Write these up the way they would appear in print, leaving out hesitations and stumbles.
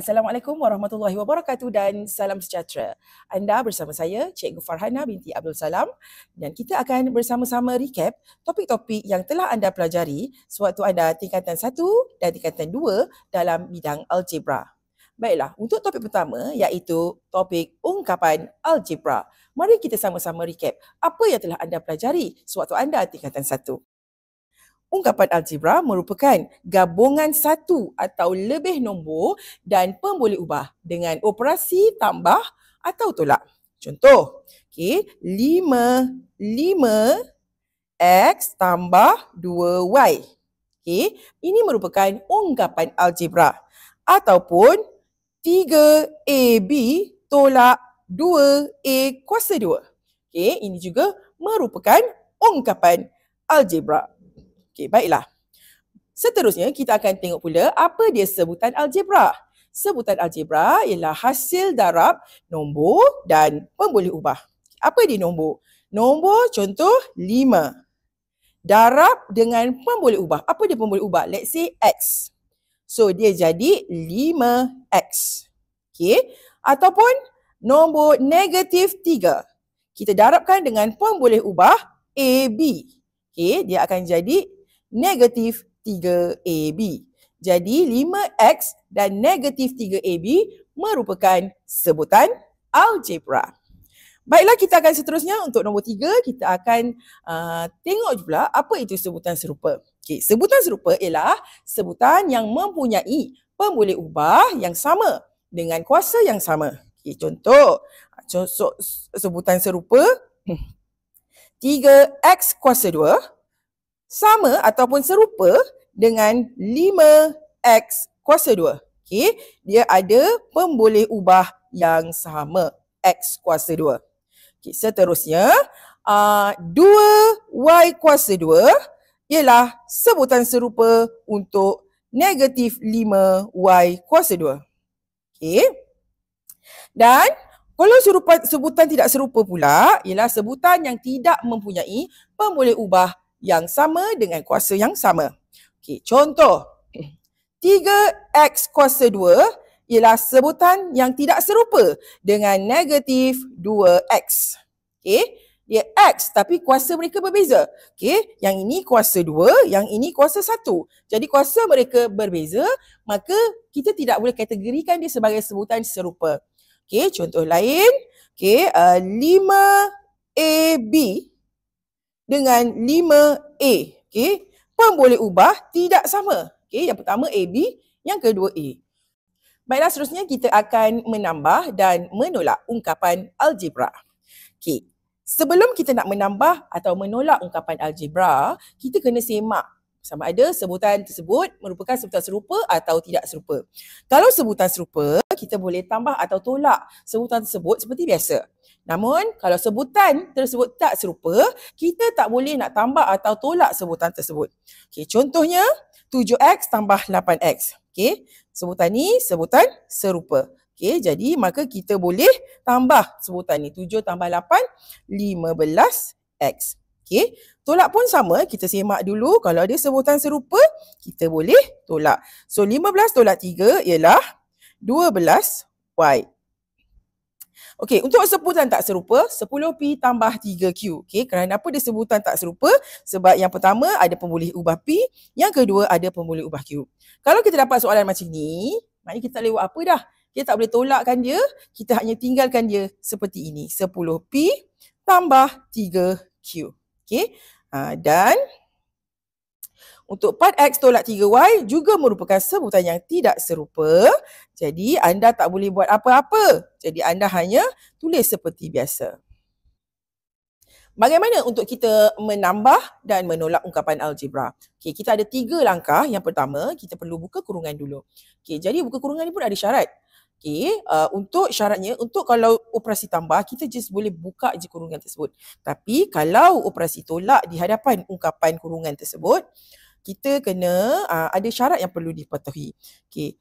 Assalamualaikum warahmatullahi wabarakatuh dan salam sejahtera. Anda bersama saya, Cikgu Farhana binti Abdul Salam, dan kita akan bersama-sama recap topik-topik yang telah anda pelajari sewaktu anda tingkatan 1 dan tingkatan 2 dalam bidang algebra. Baiklah, untuk topik pertama iaitu topik ungkapan algebra. Mari kita sama-sama recap apa yang telah anda pelajari sewaktu anda tingkatan 1. Ungkapan algebra merupakan gabungan satu atau lebih nombor dan pemboleh ubah dengan operasi tambah atau tolak. Contoh, 5x tambah 2y. Ini merupakan ungkapan algebra. Ataupun 3ab tolak 2a kuasa 2. Ini juga merupakan ungkapan algebra. Baiklah. Seterusnya, kita akan tengok pula apa dia sebutan algebra. Sebutan algebra ialah hasil darab nombor dan pemboleh ubah. Apa dia nombor? Nombor contoh 5. Darab dengan pemboleh ubah. Apa dia pemboleh ubah? Let's say x. So, dia jadi 5x. Ataupun nombor negatif 3. Kita darabkan dengan pemboleh ubah AB. Dia akan jadi negatif 3AB. Jadi 5x dan negatif 3AB merupakan sebutan algebra. Baiklah, kita akan seterusnya untuk nombor 3, kita akan tengok pula apa itu sebutan serupa. Sebutan serupa ialah sebutan yang mempunyai pemboleh ubah yang sama dengan kuasa yang sama. Contoh sebutan serupa 3x kuasa 2 sama ataupun serupa dengan 5x kuasa 2. Dia ada pemboleh ubah yang sama, x kuasa 2. Seterusnya, 2y kuasa 2 ialah sebutan serupa untuk negatif 5y kuasa 2. Dan kalau sebutan tidak serupa pula ialah sebutan yang tidak mempunyai pemboleh ubah yang sama dengan kuasa yang sama. Contoh, 3x kuasa 2 ialah sebutan yang tidak serupa dengan negatif 2x. Dia x tapi kuasa mereka berbeza. Yang ini kuasa 2, yang ini kuasa 1. Jadi kuasa mereka berbeza, maka kita tidak boleh kategorikan dia sebagai sebutan serupa. Contoh lain, 5ab dengan 5A. Pemboleh ubah tidak sama. Yang pertama AB, yang kedua A. Baiklah, seterusnya kita akan menambah dan menolak ungkapan algebra. Sebelum kita nak menambah atau menolak ungkapan algebra, kita kena semak sama ada sebutan tersebut merupakan sebutan serupa atau tidak serupa. Kalau sebutan serupa, kita boleh tambah atau tolak sebutan tersebut seperti biasa. Namun, kalau sebutan tersebut tak serupa, kita tak boleh nak tambah atau tolak sebutan tersebut. Contohnya, 7x tambah 8x. Sebutan ni sebutan serupa. Jadi, maka kita boleh tambah sebutan ni. 7 tambah 8, 15x. Tolak pun sama, kita semak dulu. Kalau ada sebutan serupa, kita boleh tolak. So, 15 tolak 3 ialah 12y. Untuk sebutan tak serupa, 10p tambah 3q. Kerana apa dia sebutan tak serupa? Sebab yang pertama ada pemboleh ubah p, yang kedua ada pemboleh ubah q. Kalau kita dapat soalan macam ni, maknanya kita tak boleh buat apa dah. Kita tak boleh tolakkan dia, kita hanya tinggalkan dia seperti ini. 10p tambah 3q. Dan untuk 4x tolak 3y juga merupakan sebutan yang tidak serupa. Jadi anda tak boleh buat apa-apa. Jadi anda hanya tulis seperti biasa. Bagaimana untuk kita menambah dan menolak ungkapan algebra? Kita ada 3 langkah. Yang pertama, kita perlu buka kurungan dulu. Jadi buka kurungan ni pun ada syarat. Untuk syaratnya, untuk kalau operasi tambah, kita just boleh buka je kurungan tersebut. Tapi kalau operasi tolak di hadapan ungkapan kurungan tersebut, kita kena ada syarat yang perlu dipatuhi.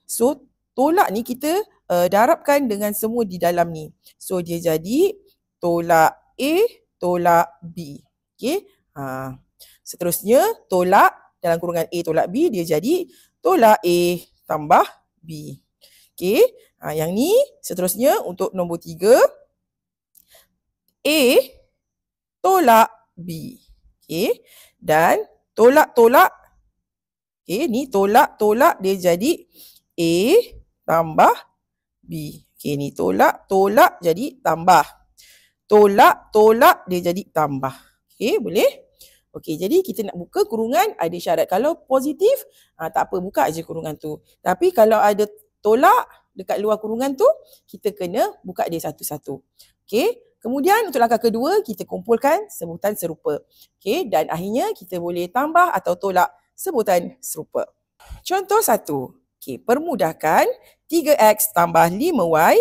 So tolak ni kita darabkan dengan semua di dalam ni. So dia jadi tolak A, tolak B. Seterusnya tolak dalam kurungan A tolak B, dia jadi tolak A tambah B. Okey, yang ni seterusnya untuk nombor 3. A tolak B. Okey, dan tolak-tolak. Okey, ni tolak-tolak dia jadi A tambah B. Okey, ni tolak-tolak jadi tambah. Tolak-tolak dia jadi tambah. Okey, boleh? Okey, jadi kita nak buka kurungan ada syarat. Kalau positif, tak apa, buka aje kurungan tu. Tapi kalau ada tolak dekat luar kurungan tu, kita kena buka dia satu-satu. Okey, kemudian untuk langkah kedua, kita kumpulkan sebutan serupa. Okey, dan akhirnya kita boleh tambah atau tolak sebutan serupa. Contoh 1. Okey, permudahkan 3x tambah 5y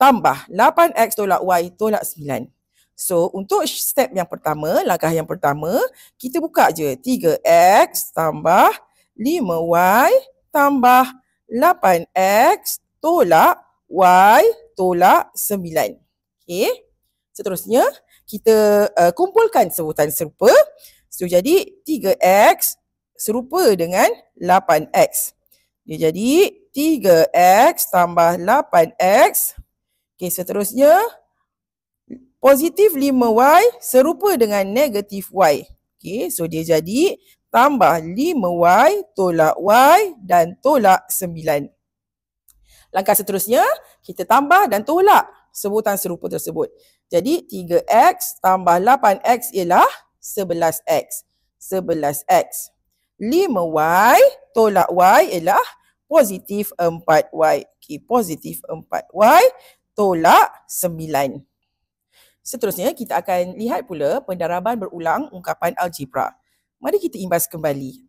tambah 8x tolak y tolak 9. So, untuk step yang pertama, langkah yang pertama, kita buka je 3x tambah 5y tambah 8x tolak y tolak 9. Okey. Seterusnya, kita kumpulkan sebutan serupa. So, jadi 3x serupa dengan 8x. Dia jadi 3x tambah 8x. Okey, seterusnya, positif 5y serupa dengan negatif y. Okey, so dia jadi tambah 5y tolak y dan tolak 9. Langkah seterusnya, kita tambah dan tolak sebutan serupa tersebut. Jadi 3x tambah 8x ialah 11x. 11x. 5y tolak y ialah positif 4y. Okey, positif 4y tolak 9. Seterusnya, kita akan lihat pula pendaraban berulang ungkapan algebra. Mari kita imbas kembali.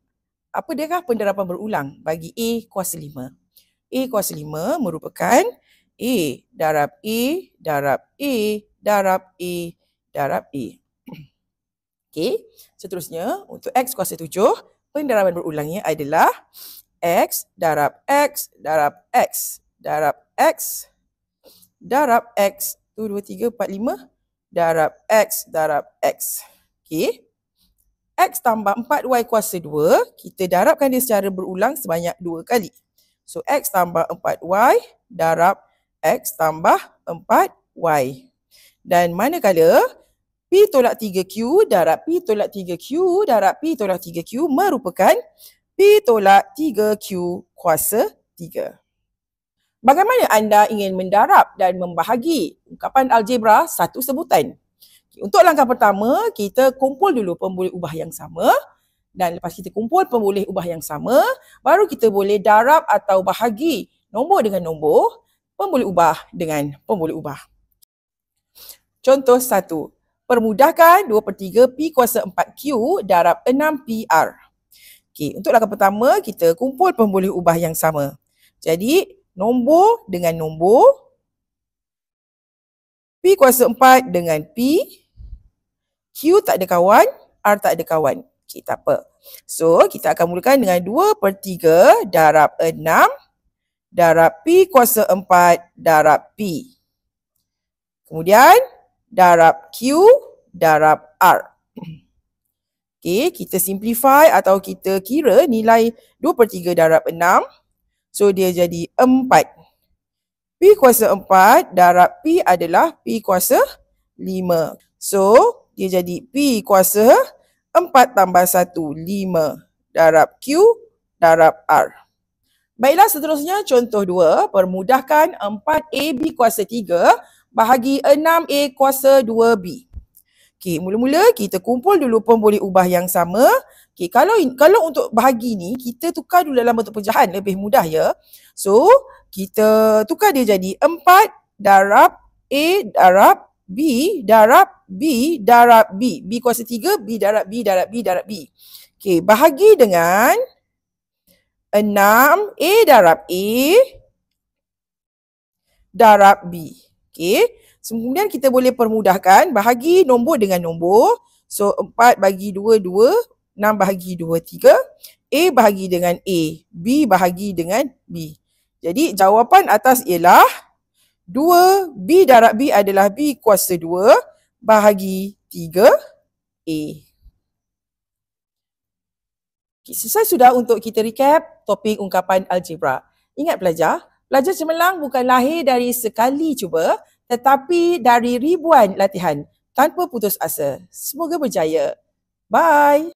Apa diakah pendaraban berulang bagi A kuasa 5? A kuasa 5 merupakan A darab A darab A darab A darab A. Okey, seterusnya untuk X kuasa 7, pendaraban berulangnya adalah X darab X darab X darab X darab X 2, 3, 4, 5 darab X darab X. Okey. X tambah 4Y kuasa 2, kita darabkan dia secara berulang sebanyak 2 kali. So, X tambah 4Y darab X tambah 4Y. Dan manakala P tolak 3Q darab P tolak 3Q darab P tolak 3Q merupakan P tolak 3Q kuasa 3. Bagaimana anda ingin mendarab dan membahagi ungkapan algebra satu sebutan? Untuk langkah pertama, kita kumpul dulu pemboleh ubah yang sama. Dan lepas kita kumpul pemboleh ubah yang sama, baru kita boleh darab atau bahagi nombor dengan nombor, pemboleh ubah dengan pemboleh ubah. Contoh 1. Permudahkan 2/3 P kuasa 4Q darab 6PR. Okey, untuk langkah pertama, kita kumpul pemboleh ubah yang sama. Jadi, nombor dengan nombor, P kuasa 4 dengan P, Q tak ada kawan, R tak ada kawan. Okey, tak apa. So, kita akan mulakan dengan 2/3 darab 6 darab P kuasa 4 darab P. Kemudian, darab Q darab R. Okey, kita simplify atau kita kira nilai 2/3 darab 6. So, dia jadi 4. P kuasa 4 darab P adalah P kuasa 5. So, dia jadi P kuasa 4 tambah 1, 5 darab Q darab R. Baiklah, seterusnya contoh 2. Permudahkan 4AB kuasa 3 bahagi 6A kuasa 2B. Okey, mula-mula kita kumpul dulu pemboleh ubah yang sama. Okey, kalau untuk bahagi ni, kita tukar dulu dalam bentuk pecahan, lebih mudah ya. So, kita tukar dia jadi 4 darab A darab B darab B darab B. B kuasa 3, B darab B darab B darab B. Okey, bahagi dengan 6 A darab A darab B. Okey. Kemudian kita boleh permudahkan bahagi nombor dengan nombor. So 4 bagi 2, 2. 6 bahagi 2, 3. A bahagi dengan A. B bahagi dengan B. Jadi jawapan atas ialah 2B darab B adalah B kuasa 2 bahagi 3A. Okay, selesai sudah untuk kita recap topik ungkapan algebra. Ingat pelajar, Belajar cemerlang bukan lahir dari sekali cuba, tetapi dari ribuan latihan tanpa putus asa. Semoga berjaya. Bye.